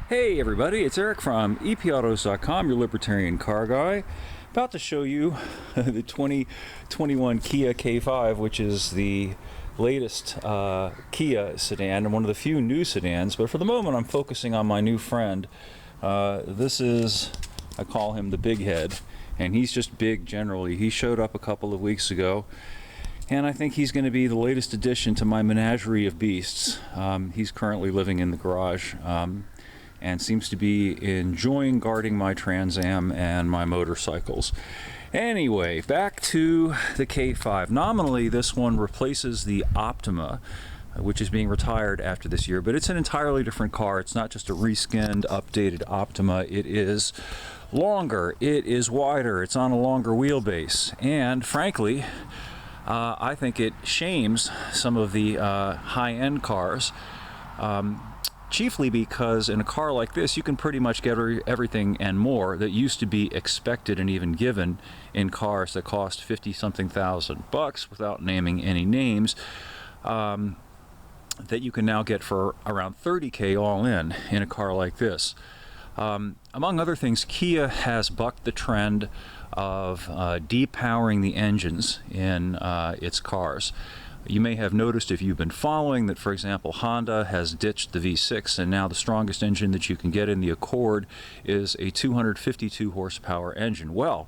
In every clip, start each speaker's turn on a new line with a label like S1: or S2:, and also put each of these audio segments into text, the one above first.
S1: Hey everybody, it's Eric from epautos.com, your libertarian car guy. About to show you the 2021 Kia K5, which is the latest Kia sedan and one of the few new sedans. But for the moment, I'm focusing on my new friend. This is, I call him the big head, and he's just big generally. He showed up a couple of weeks ago, and I think he's going to be the latest addition to my menagerie of beasts. He's currently living in the garage. And seems to be enjoying guarding my Trans Am and my motorcycles. Anyway, back to the K5. Nominally, this one replaces the Optima, which is being retired after this year, but it's an entirely different car. It's not just a reskinned, updated Optima. It is longer, it is wider, it's on a longer wheelbase, and frankly, I think it shames some of the high-end cars. Chiefly because in a car like this, you can pretty much get everything and more that used to be expected and even given in cars that cost 50-something thousand bucks, without naming any names, that you can now get for around $30K all in a car like this. Among other things, Kia has bucked the trend of depowering the engines in its cars. You may have noticed, if you've been following, that, for example, Honda has ditched the V6, and now the strongest engine that you can get in the Accord is a 252 horsepower engine. Well,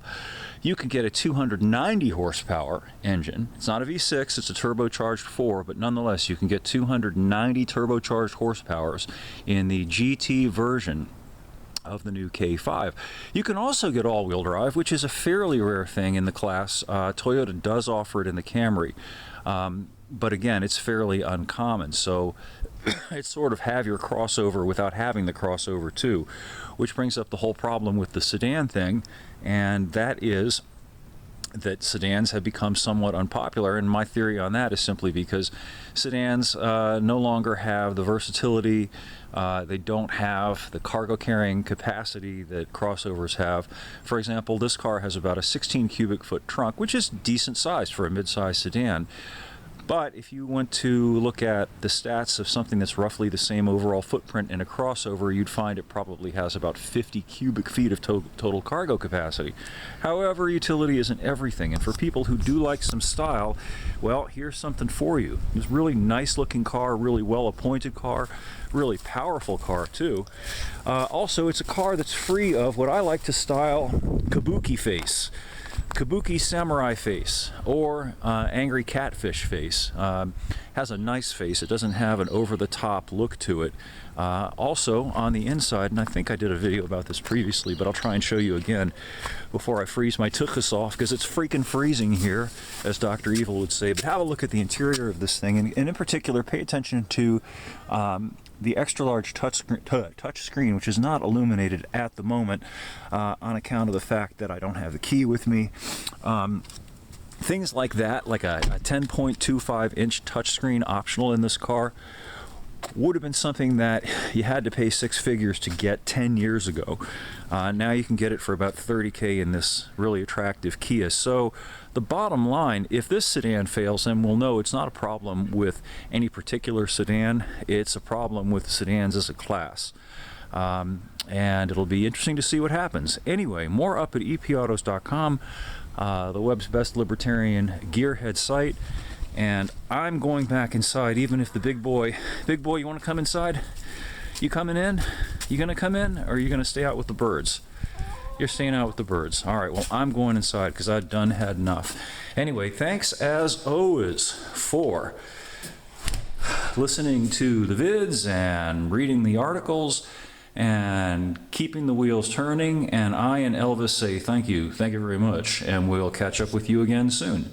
S1: you can get a 290 horsepower engine. It's not a V6, it's a turbocharged 4, but nonetheless, you can get 290 turbocharged horsepowers in the GT version of the new K5. You can also get all-wheel drive, which is a fairly rare thing in the class. Toyota does offer it in the Camry, but again, it's fairly uncommon. So it's sort of have your crossover without having the crossover too, which brings up the whole problem with the sedan thing, and that is that sedans have become somewhat unpopular, and my theory on that is simply because sedans no longer have the versatility, they don't have the cargo carrying capacity that crossovers have. For example, this car has about a 16 cubic foot trunk, which is decent sized for a mid-size sedan. But if you went to look at the stats of something that's roughly the same overall footprint in a crossover, you'd find it probably has about 50 cubic feet of total cargo capacity. However, utility isn't everything, and for people who do like some style, well, here's something for you. It's a really nice looking car, really well appointed car, really powerful car too. Also, it's a car that's free of what I like to style kabuki face. Kabuki samurai face, or angry catfish face. Has a nice face. It doesn't have an over-the-top look to it. Also, on the inside, and I think I did a video about this previously, but I'll try and show you again before I freeze my tuchus off, because it's freaking freezing here, as Dr. Evil would say. But have a look at the interior of this thing, and in particular, pay attention to the extra-large touch screen, which is not illuminated at the moment on account of the fact that I don't have the key with me. Things like that, like a 10.25-inch touchscreen optional in this car, would have been something that you had to pay six figures to get 10 years ago. Now you can get it for about $30K in this really attractive Kia. So the bottom line, if this sedan fails, then we'll know it's not a problem with any particular sedan, it's a problem with sedans as a class. And it'll be interesting to see what happens. Anyway, more up at epautos.com, the web's best libertarian gearhead site. And I'm going back inside, even if the big boy, you want to come inside? You coming in? You gonna come in, or are you gonna stay out with the birds? You're staying out with the birds. All right, well, I'm going inside because I've done had enough. Anyway, thanks as always for listening to the vids and reading the articles and keeping the wheels turning. And I and Elvis say thank you very much, and we'll catch up with you again soon.